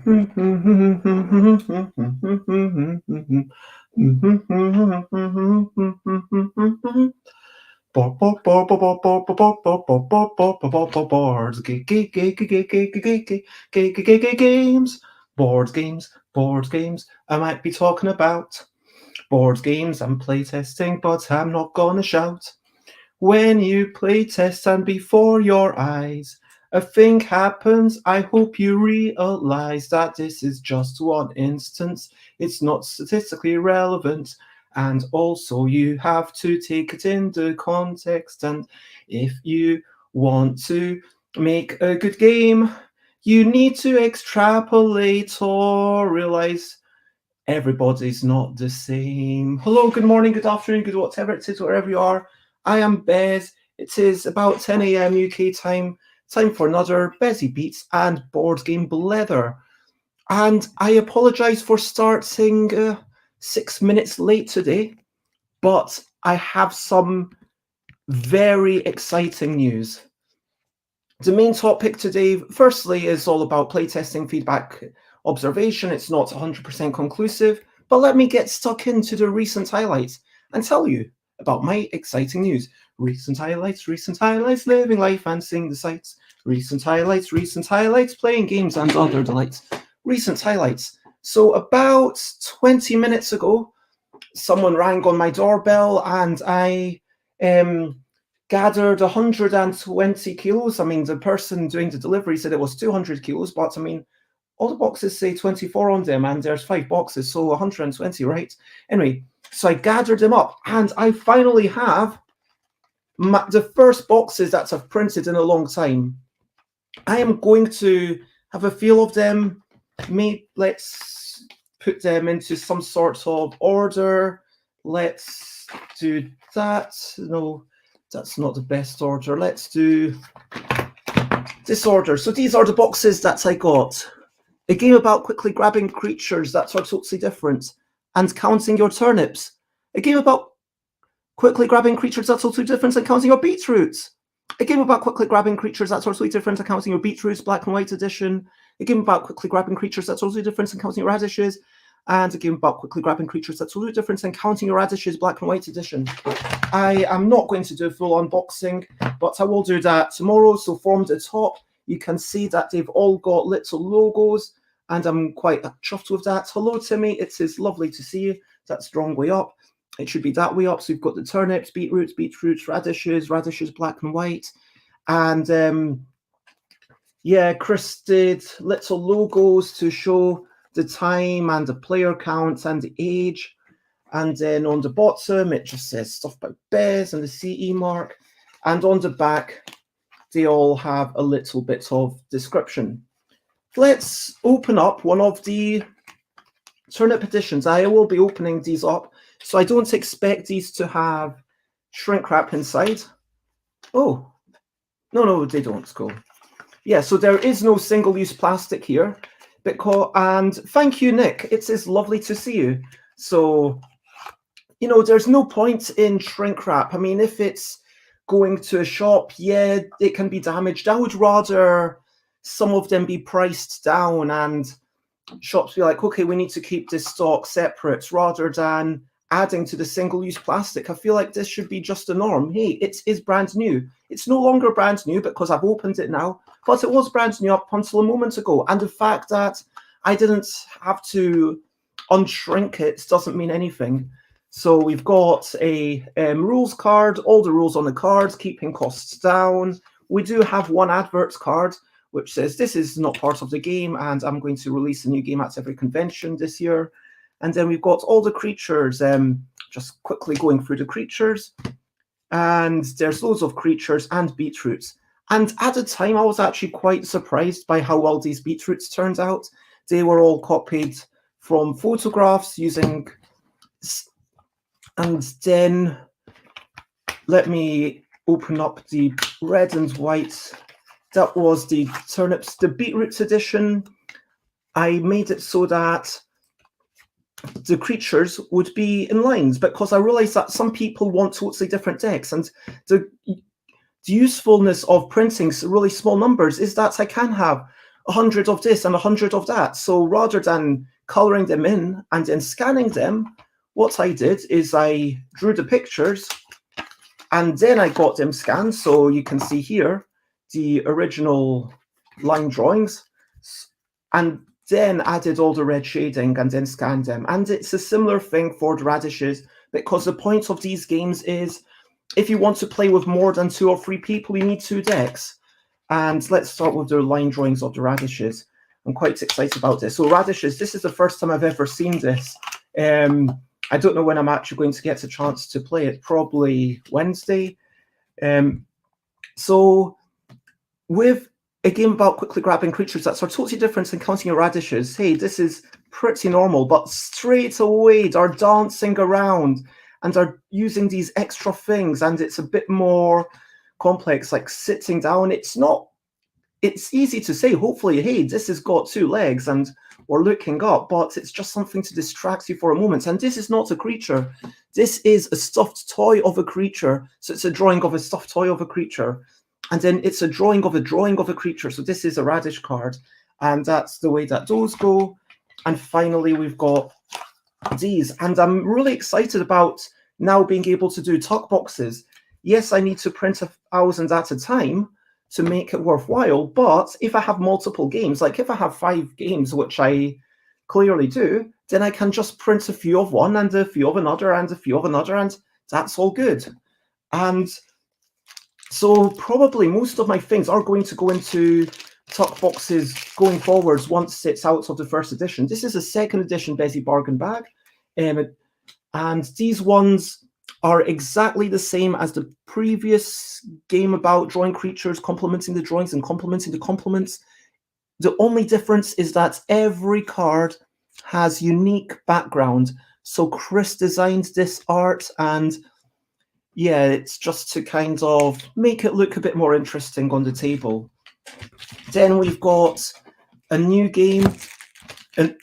Boards, games, board games. I might be talking about board games and playtesting, but I'm not gonna shout. When you playtest and before your eyes, a thing happens. I hope you realize that this is just one instance. It's not statistically relevant. And also, you have to take it into context. And if you want to make a good game, you need to extrapolate or realize everybody's not the same. Hello, good morning, good afternoon, good whatever it is, wherever you are. I am Bez. It is about 10 a.m. UK time. Time for another Bezzy Beats and Board Game Blether. And I apologise for starting 6 minutes late today, but I have some very exciting news. The main topic today, firstly, is all about playtesting feedback observation. It's not 100% conclusive, but let me get stuck into the recent highlights and tell you about my exciting news. Recent highlights, living life and seeing the sights. Recent highlights, playing games and other delights. Recent highlights. So about 20 minutes ago, someone rang on my doorbell and I gathered 120 kilos. I mean, the person doing the delivery said it was 200 kilos, but I mean, all the boxes say 24 on them, and there's 5 boxes, so 120, right? Anyway, so I gathered them up, and I finally have the first boxes that I've printed in a long time. I am going to have a feel of them. Maybe let's put them into some sort of order. Let's do that. No, that's not the best order. Let's do this order. So these are the boxes that I got. A game about quickly grabbing creatures that are totally different and counting your turnips. A game about quickly grabbing creatures that are totally different and counting your beetroots. A game about quickly grabbing creatures that are totally different and counting your beetroots, black and white edition. A game about quickly grabbing creatures that are totally different and counting your radishes. And a game about quickly grabbing creatures that are totally different and counting your radishes, black and white edition. I am not going to do a full unboxing, but I will do that tomorrow. So from the top, you can see that they've all got little logos, and I'm quite chuffed with that. Hello, Timmy. It is lovely to see you. That's the wrong way up. It should be that way up. So we've got the turnips, beetroots, radishes, black and white. And yeah, Chris did little logos to show the time and the player count and the age. And then on the bottom, it just says stuff about Bez and the CE mark. And on the back, they all have a little bit of description. Let's open up one of the turnip editions. I will be opening these up, so I don't expect these to have shrink wrap inside. Oh, no, they don't. Cool. Yeah, so there is no single-use plastic here. And thank you, Nick. It is lovely to see you. So, you know, there's no point in shrink wrap. I mean, if it's going to a shop, yeah, it can be damaged. I would rather some of them be priced down and shops be like, okay, we need to keep this stock separate rather than adding to the single-use plastic. I feel like this should be just a norm. Hey, it is brand new. It's no longer brand new because I've opened it now, but it was brand new up until a moment ago. And the fact that I didn't have to unshrink it doesn't mean anything. So we've got a rules card, all the rules on the card, keeping costs down. We do have one advert card, which says this is not part of the game, and I'm going to release a new game at every convention this year. And then we've got all the creatures, just quickly going through the creatures. And there's loads of creatures and beetroots. And at the time, I was actually quite surprised by how well these beetroots turned out. They were all copied from photographs using... And then let me open up the red and white. That was the turnips, the beetroots edition. I made it so that the creatures would be in lines because I realized that some people want totally different decks, and the usefulness of printing really small numbers is that I can have 100 of this and 100 of that. So rather than coloring them in and then scanning them, what I did is I drew the pictures and then I got them scanned. So you can see here the original line drawings, and then added all the red shading and then scanned them. And it's a similar thing for the radishes, because the point of these games is if you want to play with more than 2 or 3 people, you need 2 decks. And let's start with the line drawings of the radishes. I'm quite excited about this. So radishes, this is the first time I've ever seen this. I don't know when I'm actually going to get a chance to play it, probably Wednesday. So with a game about quickly grabbing creatures that are totally different than counting your radishes, hey, this is pretty normal, but straight away they're dancing around and are using these extra things, and it's a bit more complex, like sitting down. It's easy to say, hopefully, hey, this has got 2 legs and we're looking up, but it's just something to distract you for a moment. And this is not a creature. This is a stuffed toy of a creature. So it's a drawing of a stuffed toy of a creature. And then it's a drawing of a creature. So this is a radish card. And that's the way that those go. And finally, we've got these. And I'm really excited about now being able to do tuck boxes. Yes, I need to print 1,000 at a time to make it worthwhile. But if I have multiple games, like if I have 5 games, which I clearly do, then I can just print a few of one and a few of another and a few of another, and that's all good. And so probably most of my things are going to go into tuck boxes going forwards once it's out of the first edition. This is a second edition Bezier bargain bag. And these ones are exactly the same as the previous game about drawing creatures, complementing the drawings and complementing the complements. The only difference is that every card has unique background. So Chris designed this art, and yeah, it's just to kind of make it look a bit more interesting on the table. Then we've got a new game, a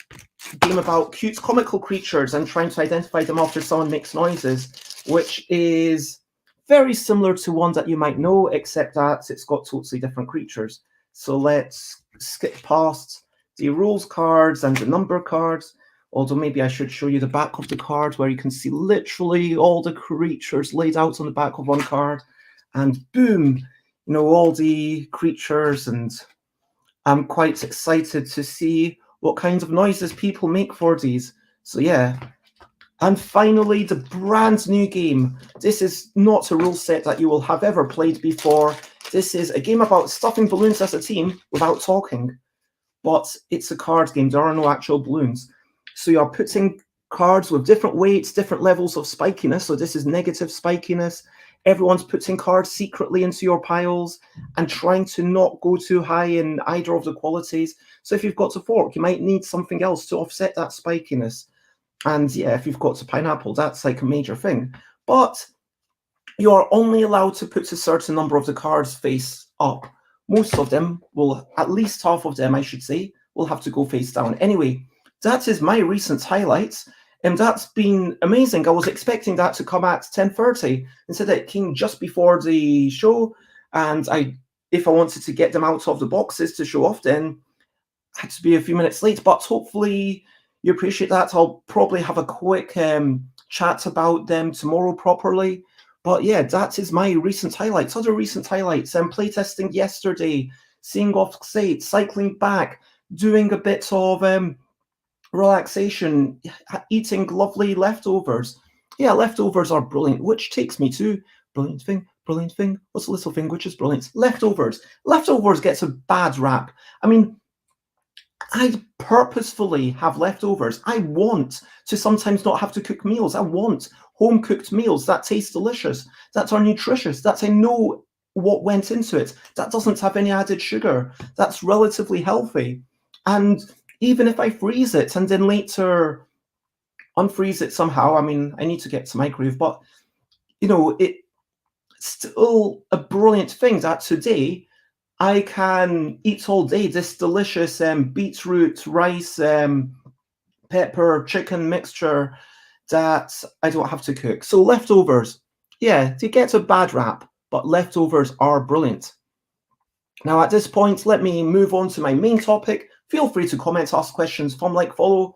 game about cute comical creatures and trying to identify them after someone makes noises, which is very similar to one that you might know, except that it's got totally different creatures. So let's skip past the rules cards and the number cards, although maybe I should show you the back of the card where you can see literally all the creatures laid out on the back of one card, and boom, you know, all the creatures. And I'm quite excited to see what kinds of noises people make for these. So yeah. And finally, the brand new game. This is not a rule set that you will have ever played before. This is a game about stuffing balloons as a team without talking. But it's a card game. There are no actual balloons. So you're putting cards with different weights, different levels of spikiness. So this is negative spikiness. Everyone's putting cards secretly into your piles and trying to not go too high in either of the qualities. So if you've got a fork, you might need something else to offset that spikiness. And yeah, if you've got a pineapple, that's like a major thing. But you are only allowed to put a certain number of the cards face up. Most of them will, at least half of them, I should say, will have to go face down. Anyway, that is my recent highlights. And that's been amazing. I was expecting that to come at 10:30. Instead, it came just before the show. And if I wanted to get them out of the boxes to show off, then I had to be a few minutes late. But hopefully you appreciate that. I'll probably have a quick chat about them tomorrow properly. But yeah, that is my recent highlights. Other recent highlights, playtesting yesterday, seeing off site, cycling back, doing a bit of relaxation, eating lovely leftovers. Yeah, leftovers are brilliant, which takes me to brilliant thing. What's the little thing which is brilliant? Leftovers. Leftovers gets a bad rap. I mean, I purposefully have leftovers. I want to sometimes not have to cook meals. I want home-cooked meals that taste delicious, that are nutritious, that I know what went into it, that doesn't have any added sugar, that's relatively healthy. And even if I freeze it and then later unfreeze it somehow, I mean, I need to get to microwave, but, you know, it's still a brilliant thing that today I can eat all day this delicious beetroot, rice, pepper, chicken mixture that I don't have to cook. So leftovers, yeah, they get a bad rap, but leftovers are brilliant. Now, at this point, let me move on to my main topic. Feel free to comment, ask questions, from, like, follow.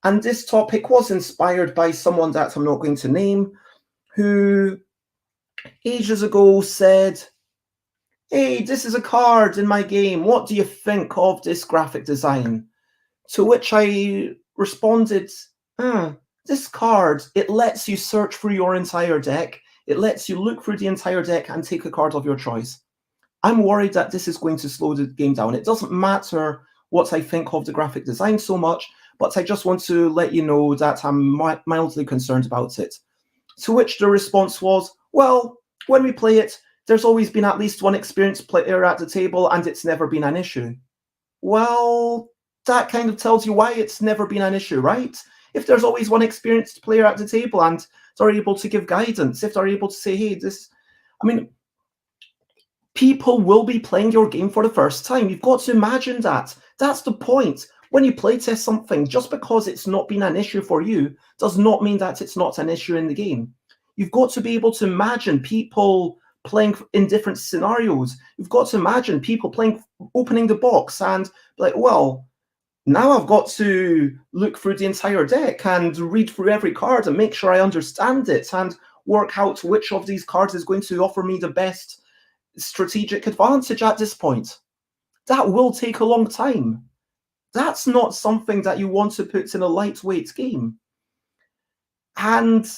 And this topic was inspired by someone that I'm not going to name, who ages ago said, "Hey, this is a card in my game. What do you think of this graphic design?" To which I responded, this card, it lets you search through your entire deck. It lets you look through the entire deck and take a card of your choice. I'm worried that this is going to slow the game down. It doesn't matter what I think of the graphic design so much, but I just want to let you know that I'm mildly concerned about it. To which the response was, well, when we play it, there's always been at least one experienced player at the table and it's never been an issue. Well, that kind of tells you why it's never been an issue, right? If there's always one experienced player at the table and they're able to give guidance, if they're able to say, hey, this, I mean, people will be playing your game for the first time. You've got to imagine that. That's the point. When you playtest something, just because it's not been an issue for you does not mean that it's not an issue in the game. You've got to be able to imagine people playing in different scenarios. You've got to imagine people playing, opening the box and be like, well, now I've got to look through the entire deck and read through every card and make sure I understand it and work out which of these cards is going to offer me the best strategic advantage at this point. That will take a long time. That's not something that you want to put in a lightweight game. And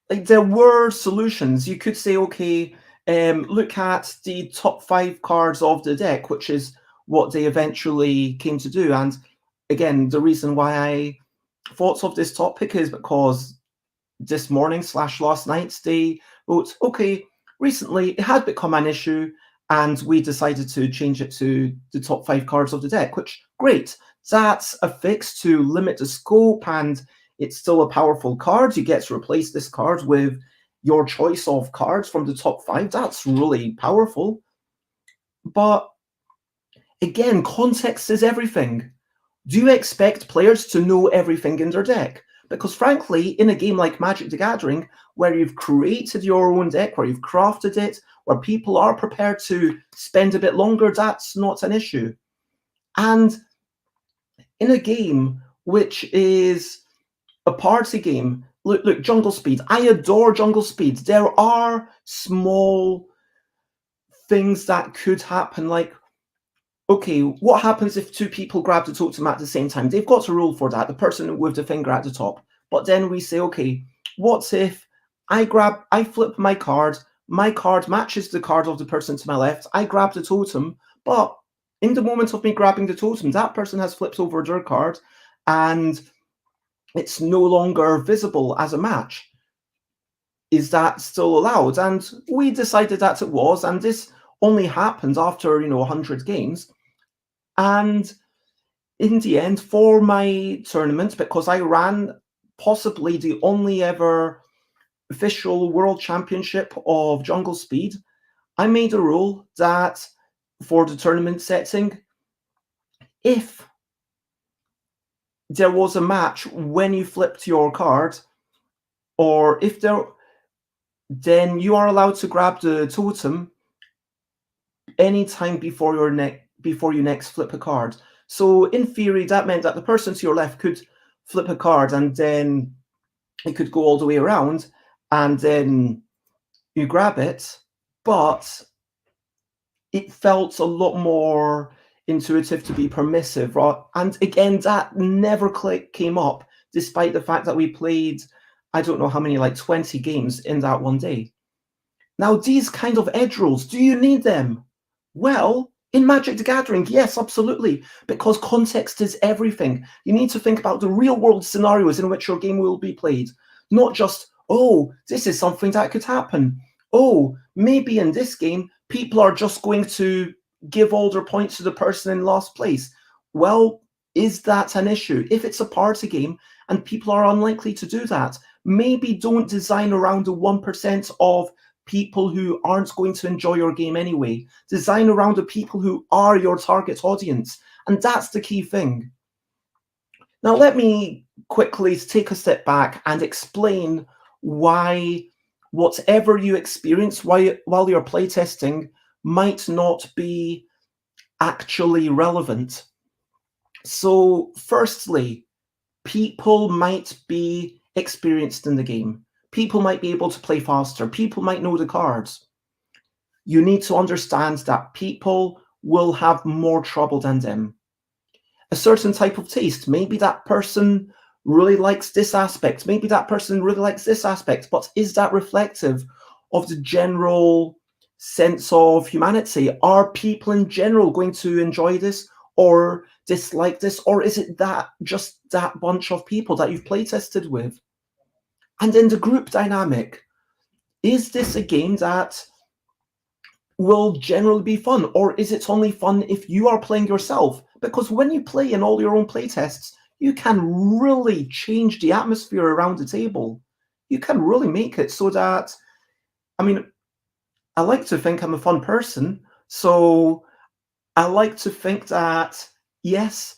there were solutions. You could say, okay, look at the top 5 cards of the deck, which is what they eventually came to do. And again, the reason why I thought of this topic is because this morning / last night, they wrote, okay, recently it had become an issue and we decided to change it to the top 5 cards of the deck, which, great. That's a fix to limit the scope and it's still a powerful card. You get to replace this card with your choice of cards from the top 5. That's really powerful. But again, context is everything. Do you expect players to know everything in their deck? Because frankly, in a game like Magic the Gathering, where you've created your own deck, where you've crafted it, where people are prepared to spend a bit longer, that's not an issue. And in a game which is a party game, look, Jungle Speed. I adore Jungle Speed. There are small things that could happen, like, okay, what happens if 2 people grab the totem at the same time? They've got to roll for that, the person with the finger at the top. But then we say, okay, what if I flip my card matches the card of the person to my left, I grab the totem, but in the moment of me grabbing the totem, that person has flipped over their card and it's no longer visible as a match. Is that still allowed? And we decided that it was, and this only happened after 100 games. And in the end, for my tournament, because I ran possibly the only ever official world championship of Jungle Speed, I made a rule that for the tournament setting, if there was a match when you flipped your card, or if there, then you are allowed to grab the totem anytime before you next flip a card. So in theory, that meant that the person to your left could flip a card and then it could go all the way around and then you grab it, but it felt a lot more intuitive to be permissive, right? And again, that never came up, despite the fact that we played, I don't know how many, like 20 games in that one day. Now, these kind of edge rules, do you need them? Well, in Magic the Gathering, yes, absolutely, because context is everything. You need to think about the real-world scenarios in which your game will be played, not just, oh, this is something that could happen. Oh, maybe in this game, people are just going to give all their points to the person in last place. Well, is that an issue? If it's a party game and people are unlikely to do that, maybe don't design around the 1% of people who aren't going to enjoy your game anyway. Design around the people who are your target audience. And that's the key thing. Now, let me quickly take a step back and explain why whatever you experience while you're playtesting might not be actually relevant. So, firstly, people might be experienced in the game. People might be able to play faster. People might know the cards. You need to understand that people will have more trouble than them. A certain type of taste, maybe that person really likes this aspect, maybe that person really likes this aspect, but is that reflective of the general sense of humanity? Are people in general going to enjoy this or dislike this, or is it that just that bunch of people that you've playtested with? And then the group dynamic, is this a game that will generally be fun, or is it only fun if you are playing yourself? Because when you play in all your own playtests, you can really change the atmosphere around the table. You can really make it so that, I mean, I like to think I'm a fun person, so I like to think that, yes,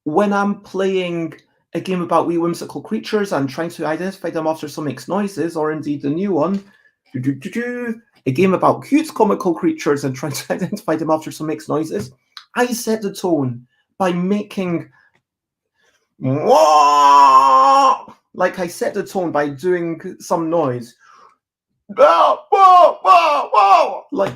when I'm playing a game about wee whimsical creatures and trying to identify them after some makes noises, or indeed the new one, a game about cute comical creatures and trying to identify them after some makes noises, I set the tone by making like I set the tone by doing some noise. Like,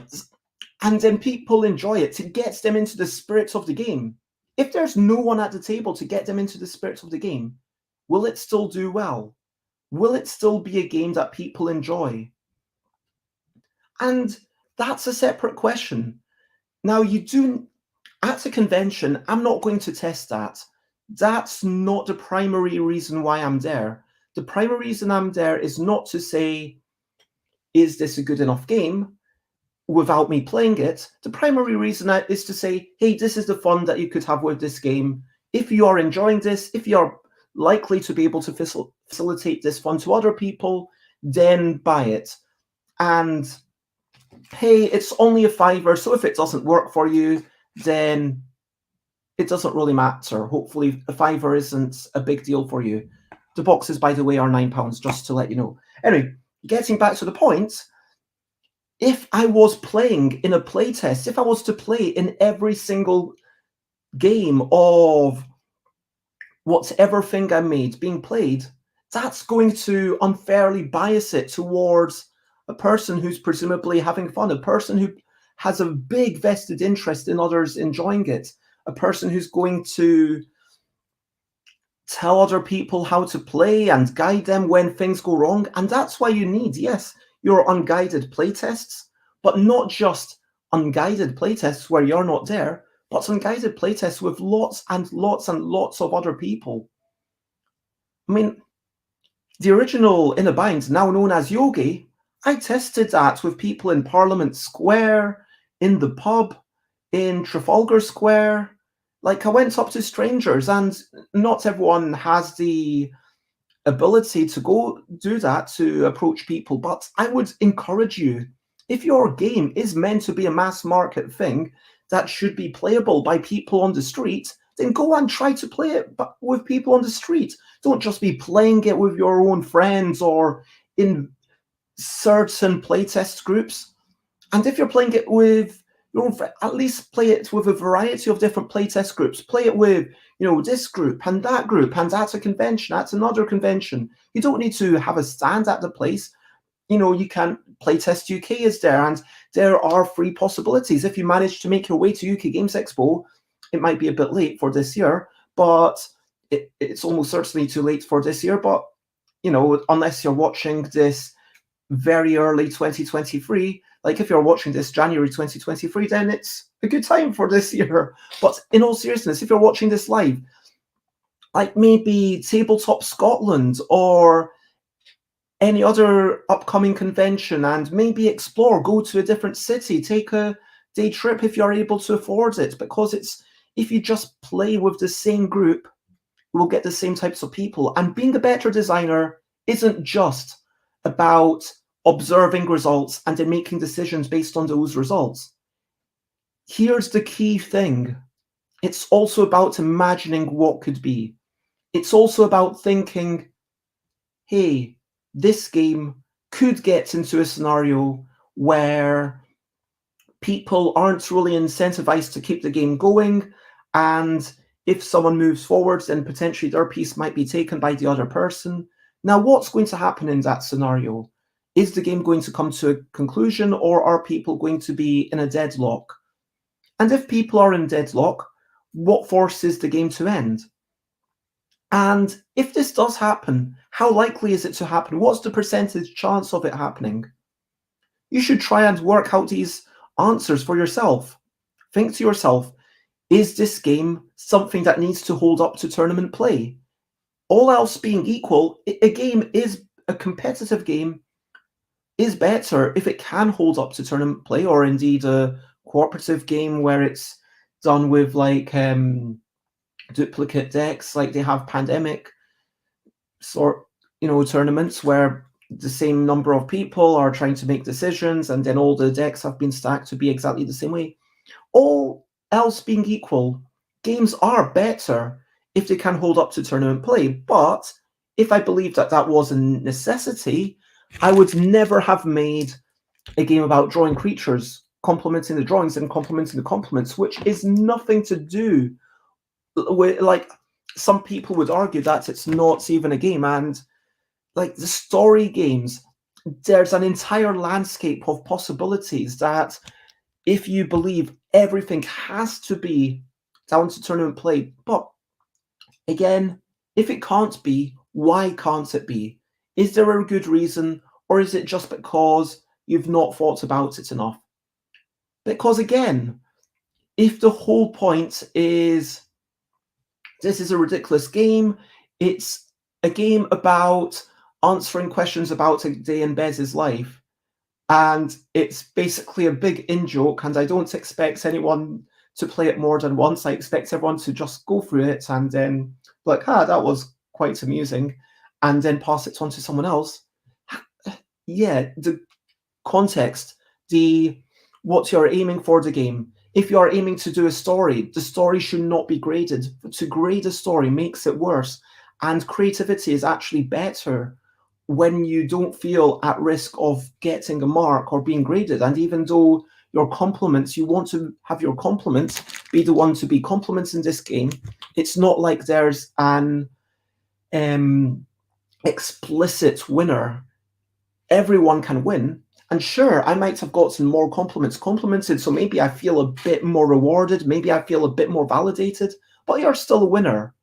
and then people enjoy it. It gets them into the spirit of the game. If there's no one at the table to get them into the spirit of the game, will it still do well? Will it still be a game that people enjoy? And that's a separate question. Now, at a convention, I'm not going to test that. That's not the primary reason why I'm there. The primary reason I'm there is not to say, is this a good enough game, without me playing it. The primary reason is to say, hey, this is the fun that you could have with this game. If you are enjoying this, if you're likely to be able to facilitate this fun to other people, then buy it. And hey, it's only a £5, so if it doesn't work for you, then it doesn't really matter. Hopefully a £5 isn't a big deal for you. The boxes, by the way, are £9, just to let you know. Anyway, getting back to the point, if I was playing in a playtest, if I was to play in every single game of whatever thing I made being played, that's going to unfairly bias it towards a person who's presumably having fun, a person who has a big vested interest in others enjoying it, a person who's going to tell other people how to play and guide them when things go wrong. And that's why you need, yes, your unguided playtests, but not just unguided playtests where you're not there, but unguided playtests with lots and lots and lots of other people. I mean, the original Inner Bind, now known as Yogi, I tested that with people in Parliament Square, in the pub, in Trafalgar Square. Like, I went up to strangers, and not everyone has the ability to go do that, to approach people, but I would encourage you, if your game is meant to be a mass market thing that should be playable by people on the street, then go and try to play it with people on the street. Don't just be playing it with your own friends or in certain playtest groups. And if you're playing it with your own friends, at least play it with a variety of different playtest groups. Play it with, this group, and that's a convention, that's another convention. You don't need to have a stand at the place. You can Playtest UK is there, and there are free possibilities. If you manage to make your way to UK Games Expo, it might be a bit late for this year, but it's almost certainly too late for this year. But, unless you're watching this very early 2023, like if you're watching this January 2023, then it's a good time for this year. But in all seriousness, if you're watching this live, like maybe Tabletop Scotland or any other upcoming convention, and maybe explore, go to a different city, take a day trip if you're able to afford it, because if you just play with the same group, you will get the same types of people. And being a better designer isn't just about observing results and then making decisions based on those results. Here's the key thing. It's also about imagining what could be. It's also about thinking, hey, this game could get into a scenario where people aren't really incentivized to keep the game going, and if someone moves forwards, then potentially their piece might be taken by the other person. Now, what's going to happen in that scenario? Is the game going to come to a conclusion, or are people going to be in a deadlock? And if people are in deadlock, what forces the game to end? And if this does happen, how likely is it to happen? What's the percentage chance of it happening? You should try and work out these answers for yourself. Think to yourself, is this game something that needs to hold up to tournament play? All else being equal, a competitive game is better if it can hold up to tournament play, or indeed a cooperative game where it's done with like duplicate decks, like they have Pandemic tournaments where the same number of people are trying to make decisions, and then all the decks have been stacked to be exactly the same way. All else being equal, games are better if they can hold up to tournament play. But if I believed that that was a necessity, I would never have made a game about drawing creatures, complementing the drawings and complementing the complements, which is nothing to do with, like, some people would argue that it's not even a game. And like the story games, there's an entire landscape of possibilities that if you believe everything has to be down to tournament play. But again, if it can't be, why can't it be? Is there a good reason, or is it just because you've not thought about it enough? Because again, if the whole point is this is a ridiculous game, it's a game about answering questions about a day in Bez's life, and it's basically a big in-joke, and I don't expect anyone to play it more than once. I expect everyone to just go through it and then be like, that was quite amusing, and then pass it on to someone else. Yeah, the context, what you're aiming for the game. If you are aiming to do a story, the story should not be graded. To grade a story makes it worse, and creativity is actually better when you don't feel at risk of getting a mark or being graded. And even though your compliments, you want to have your compliments be the one to be compliments in this game, it's not like there's an explicit winner. Everyone can win. And sure, I might have gotten more complimented, so maybe I feel a bit more rewarded, maybe I feel a bit more validated, but you're still a winner.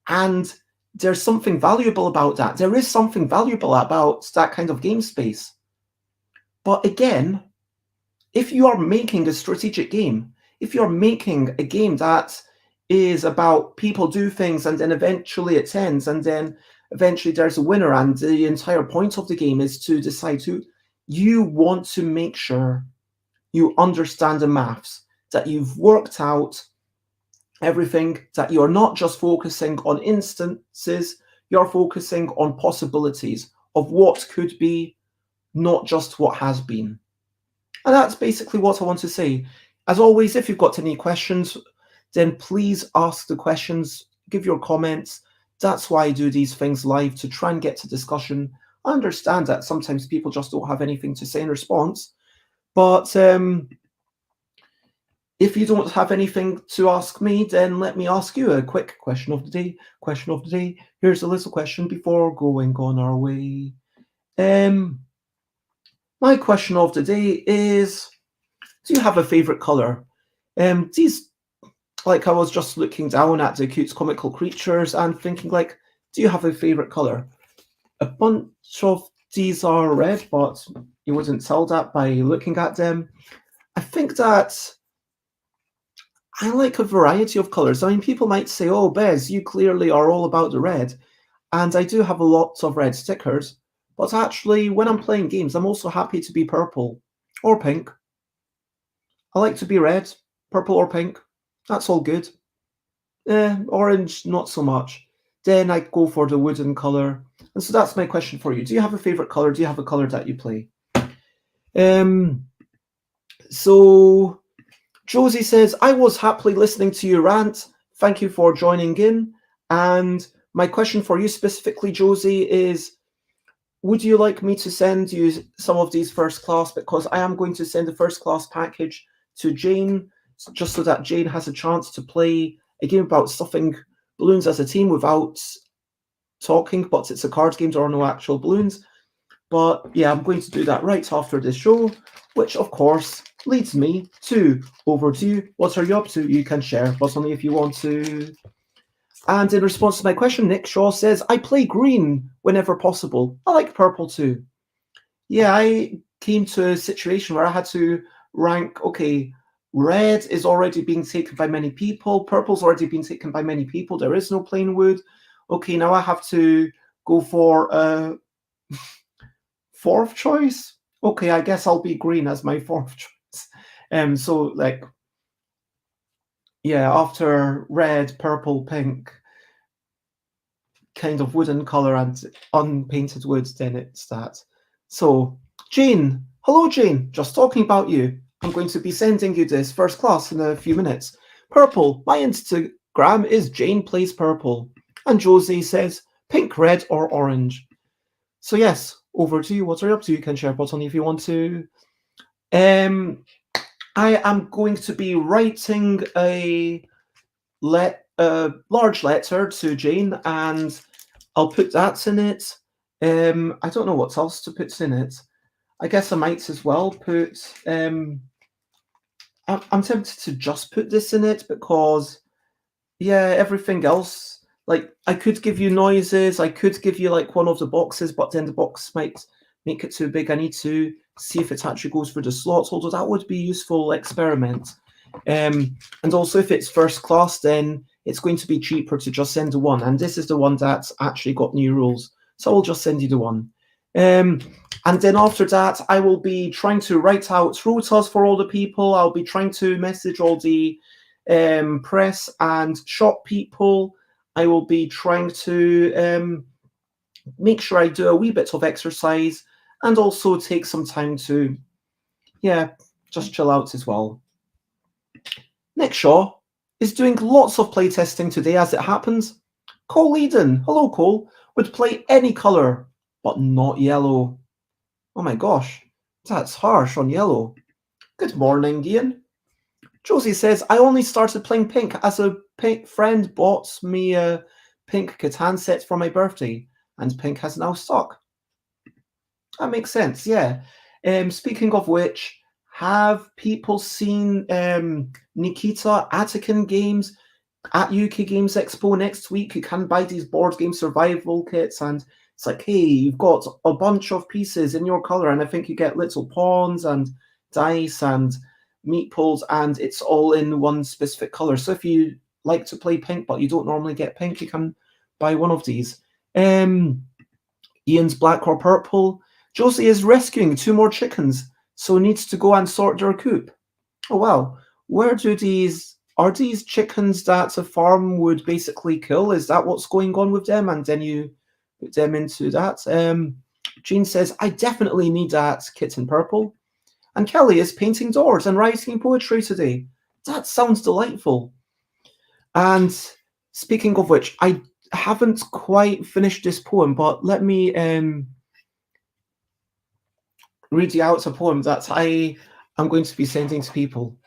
And there's something valuable about that. There is something valuable about that kind of game space. But again, if you are making a strategic game, if you're making a game that is about people do things and then eventually it ends, and then eventually there's a winner, and the entire point of the game is to decide who, you want to make sure you understand the maths, that you've worked out everything, that you're not just focusing on instances, you're focusing on possibilities of what could be, not just what has been. And that's basically what I want to say. As always, if you've got any questions, then please ask the questions, give your comments. That's why I do these things live, to try and get to discussion. I understand that sometimes people just don't have anything to say in response, but if you don't have anything to ask me, then let me ask you a quick question of the day. Question of the day. Here's a little question before going on our way. My question of the day is, do you have a favorite color? These, like, I was just looking down at the cute comical creatures and thinking, like, do you have a favorite color? A bunch of these are red, but you wouldn't tell that by looking at them. I think that I like a variety of colors. I mean, people might say, oh, Bez, you clearly are all about the red. And I do have a lot of red stickers. But actually, when I'm playing games, I'm also happy to be purple or pink. I like to be red, purple or pink. That's all good. Orange, not so much. Then I go for the wooden color. And so that's my question for you. Do you have a favorite color? Do you have a color that you play? So Josie says, I was happily listening to you rant. Thank you for joining in. And my question for you specifically, Josie, is would you like me to send you some of these first class? Because I am going to send the first class package to Jane, just so that Jane has a chance to play a game about stuffing balloons as a team without talking, but it's a card game, there are no actual balloons. But yeah, I'm going to do that right after this show, which of course leads me to over to you. What are you up to? You can share, but only if you want to. And in response to my question, Nick Shaw says, I play green whenever possible. I like purple too. Yeah, I came to a situation where I had to rank, okay, red is already being taken by many people, purple's already been taken by many people, there is no plain wood. Okay, now I have to go for a fourth choice. Okay, I guess I'll be green as my fourth choice. So like, yeah, after red, purple, pink, kind of wooden color and unpainted wood, then it's that. So Jane, hello Jane, just talking about you. I'm going to be sending you this first class in a few minutes. Purple, my Instagram is Jane Plays Purple. And Josie says pink, red, or orange. So yes, over to you. What are you up to? You can share button if you want to. I am going to be writing a large letter to Jane, and I'll put that in it. I don't know what else to put in it. I guess I might as well put. I'm tempted to just put this in it because, yeah, everything else. Like, I could give you noises. I could give you like one of the boxes, but then the box might make it too big. I need to see if it actually goes through the slots. Although that would be a useful experiment. And also, if it's first class, then it's going to be cheaper to just send the one. And this is the one that's actually got new rules. So I'll just send you the one. And then after that, I will be trying to write out rotas for all the people. I'll be trying to message all the press and shop people. I will be trying to make sure I do a wee bit of exercise and also take some time to, yeah, just chill out as well. Nick Shaw is doing lots of playtesting today as it happens. Cole Eden, hello Cole, would play any colour, but not yellow. Oh my gosh, that's harsh on yellow. Good morning, Ian. Josie says, I only started playing pink as a friend bought me a pink Catan set for my birthday, and pink has now stock. That makes sense, yeah. Speaking of which, have people seen Nikita Attican games at UK Games Expo next week? You can buy these board game survival kits, and it's like, hey, you've got a bunch of pieces in your color, and I think you get little pawns and dice and meeples, and it's all in one specific color. So if you like to play pink, but you don't normally get pink, you can buy one of these. Ian's black or purple. Josie is rescuing 2 more chickens, so needs to go and sort their coop. Oh wow, where do are these chickens that a farm would basically kill? Is that what's going on with them? And then you put them into that. Jean says, I definitely need that kitten purple. And Kelly is painting doors and writing poetry today. That sounds delightful. And speaking of which, I haven't quite finished this poem, but let me read you out a poem that I am going to be sending to people.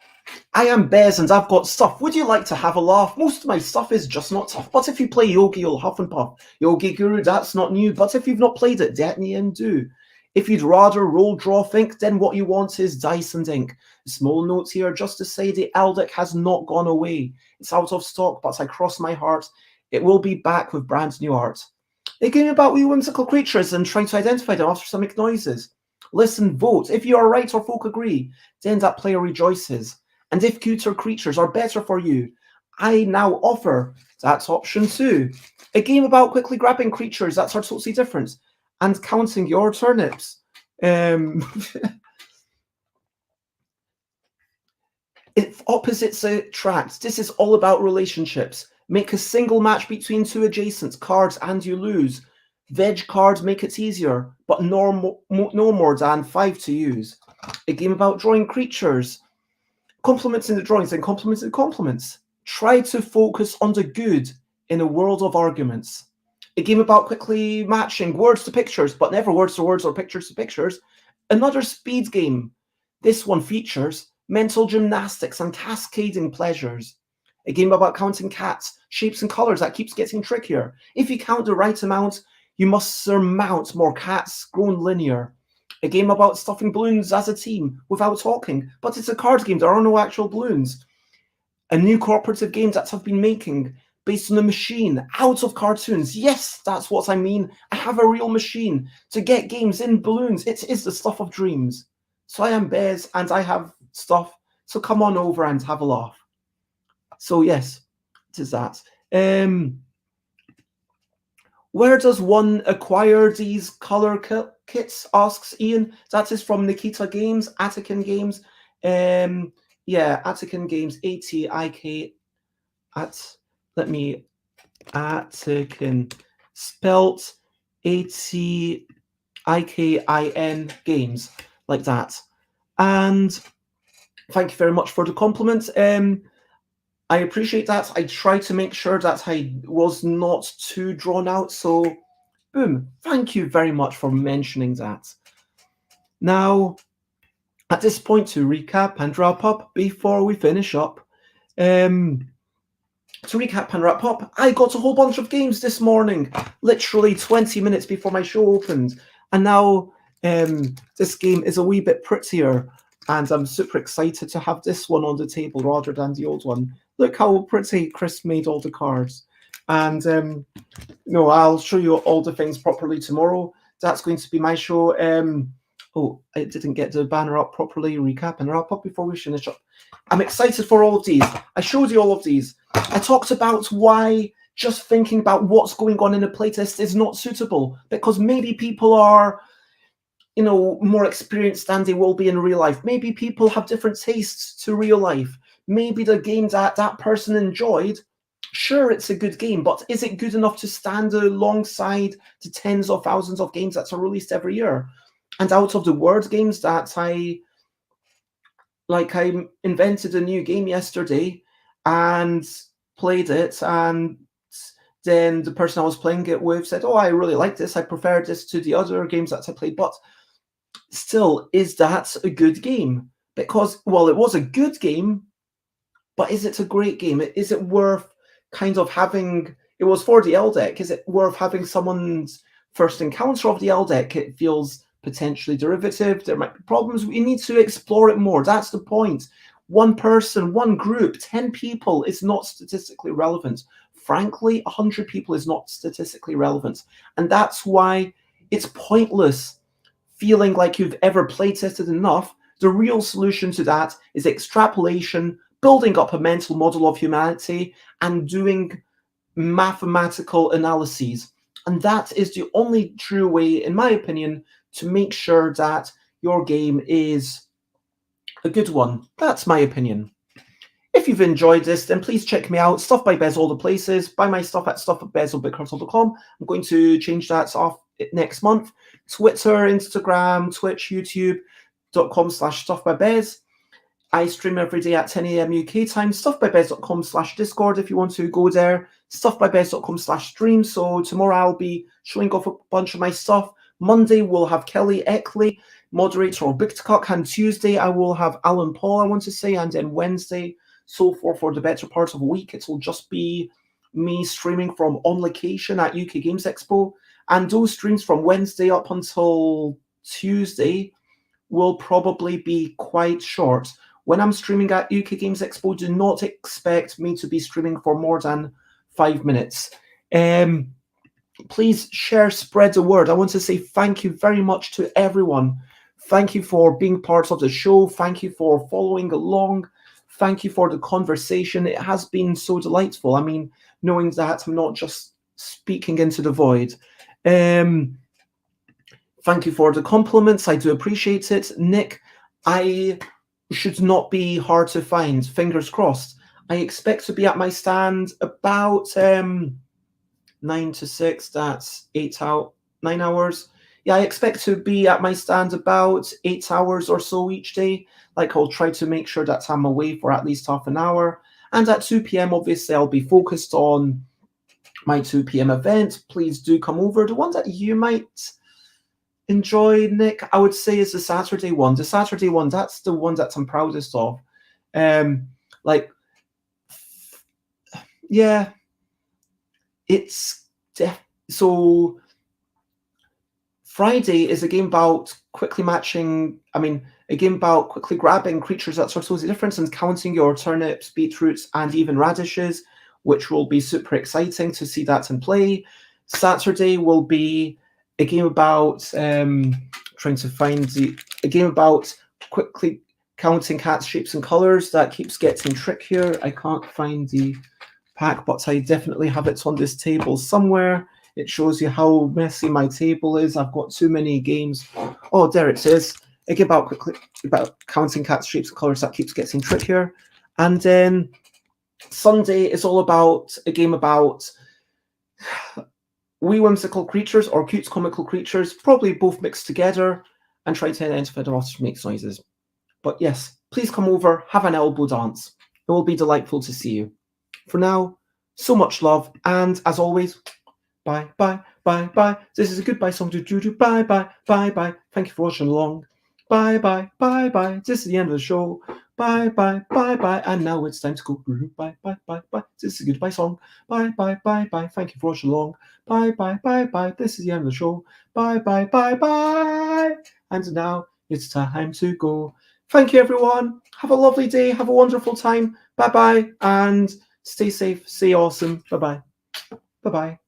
I am Bez and I've got stuff. Would you like to have a laugh? Most of my stuff is just not tough. But if you play Yogi, you'll huff and puff. Yogi Guru, that's not new. But if you've not played it, definitely and do. If you'd rather roll, draw, think, then what you want is dice and ink. A small note here just to say the Aldic has not gone away. It's out of stock, but I cross my heart. It will be back with brand new art. A game about wee whimsical creatures and trying to identify them after some noises. Listen, vote. If you are right or folk agree, then that player rejoices. And if cuter creatures are better for you, I now offer that option too. A game about quickly grabbing creatures that are totally different and counting your turnips. If opposites attract, this is all about relationships. Make a single match between 2 adjacent cards and you lose. Veg cards make it easier, but no more than 5 to use. A game about drawing creatures. Compliments in the drawings and compliments in compliments. Try to focus on the good in a world of arguments. A game about quickly matching words to pictures, but never words to words or pictures to pictures. Another speed game. This one features mental gymnastics and cascading pleasures. A game about counting cats, shapes and colours that keeps getting trickier. If you count the right amount, you must surmount more cats grown linear. A game about stuffing balloons as a team without talking, but it's a card game, there are no actual balloons. A new cooperative game that I've been making based on a machine out of cartoons. Yes, that's what I mean. I have a real machine to get games in balloons. It is the stuff of dreams. So I am Bez and I have stuff. So come on over and have a laugh. So yes, it is that. Where does one acquire these color kits? Asks Ian. That is from Nikita Games, Attican Games. Yeah, Attican Games, ATIK. Attican, spelt ATIKIN Games, like that. And thank you very much for the compliment. I appreciate that. I tried to make sure that I was not too drawn out. So, boom. Thank you very much for mentioning that. Now, at this point, to recap and wrap up before we finish up, to recap and wrap up, I got a whole bunch of games this morning, literally 20 minutes before my show opened. And now this game is a wee bit prettier. And I'm super excited to have this one on the table rather than the old one. Look how pretty Chris made all the cards. And no, I'll show you all the things properly tomorrow. That's going to be my show. Oh, I didn't get the banner up properly. Recap and wrap up before we finish up. I'm excited for all of these. I showed you all of these. I talked about why just thinking about what's going on in a playtest is not suitable, because maybe people are, you know, more experienced than they will be in real life. Maybe people have different tastes to real life. Maybe the game that that person enjoyed, sure, it's a good game, but is it good enough to stand alongside the tens of thousands of games that are released every year? And out of the word games that I invented a new game yesterday and played it, and then the person I was playing it with said, oh, I really like this. I prefer this to the other games that I played. But still, is that a good game? Because, well, it was a good game, but is it a great game? Is it worth kind of having... It was for the L deck. Is it worth having someone's first encounter of the L deck? It feels potentially derivative. There might be problems. We need to explore it more. That's the point. One person, one group, 10 people is not statistically relevant. Frankly, 100 people is not statistically relevant. And that's why it's pointless feeling like you've ever playtested enough. The real solution to that is extrapolation, building up a mental model of humanity, and doing mathematical analyses. And that is the only true way, in my opinion, to make sure that your game is a good one. That's my opinion. If you've enjoyed this, then please check me out. Stuff by Bez all the places. Buy my stuff at stuff@bezobigcurtle.com. I'm going to change that off next month. Twitter, Instagram, Twitch, YouTube.com/stuffbybez. I stream every day at 10 a.m. UK time. Stuffbybez.com/Discord if you want to go there. Stuffbybez.com/stream. So tomorrow I'll be showing off a bunch of my stuff. Monday we'll have Kelly Eckley, moderator of BigTalk, and Tuesday I will have Alan Paul, I want to say, and then Wednesday, so for the better part of a week, it will just be me streaming from on location at UK Games Expo. And those streams from Wednesday up until Tuesday will probably be quite short. When I'm streaming at UK Games Expo, do not expect me to be streaming for more than 5 minutes. Please share, spread the word. I want to say thank you very much to everyone. Thank you for being part of the show. Thank you for following along. Thank you for the conversation. It has been so delightful. I mean, knowing that I'm not just speaking into the void. Thank you for the compliments. I do appreciate it. Nick, I should not be hard to find. Fingers crossed. I expect to be at my stand about 9 to 6. That's 9 hours. Yeah, I expect to be at my stand about 8 hours or so each day. Like, I'll try to make sure that I'm away for at least half an hour. And at 2 p.m., obviously, I'll be focused on my 2 p.m. event, please do come over. The one that you might enjoy, Nick, I would say is the Saturday one. The Saturday one, that's the one that I'm proudest of. Like, yeah, it's so Friday is a game about quickly matching, a game about quickly grabbing creatures that sort of the difference and counting your turnips, beetroots, and even radishes, which will be super exciting to see that in play. Saturday will be a game about a game about quickly counting cats, shapes, and colors. That keeps getting trickier. I can't find the pack, but I definitely have it on this table somewhere. It shows you how messy my table is. I've got too many games. Oh, there it is. A game about counting cats, shapes, and colors. That keeps getting trickier. And then Sunday is all about a game about wee whimsical creatures or cute comical creatures, probably both mixed together, and try to identify the monster makes noises. But yes, please come over, have an elbow dance. It will be delightful to see you. For now, so much love, and as always, bye, bye, bye, bye. This is a goodbye song to do. Bye, bye, bye, bye. Thank you for watching along. Bye, bye, bye, bye. This is the end of the show. Bye, bye, bye, bye. And now it's time to go. Bye, bye, bye, bye. This is a goodbye song. Bye, bye, bye, bye. Thank you for watching along. Bye, bye, bye, bye. This is the end of the show. Bye, bye, bye, bye. And now it's time to go. Thank you, everyone. Have a lovely day. Have a wonderful time. Bye, bye. And stay safe. Stay awesome. Bye, bye. Bye, bye.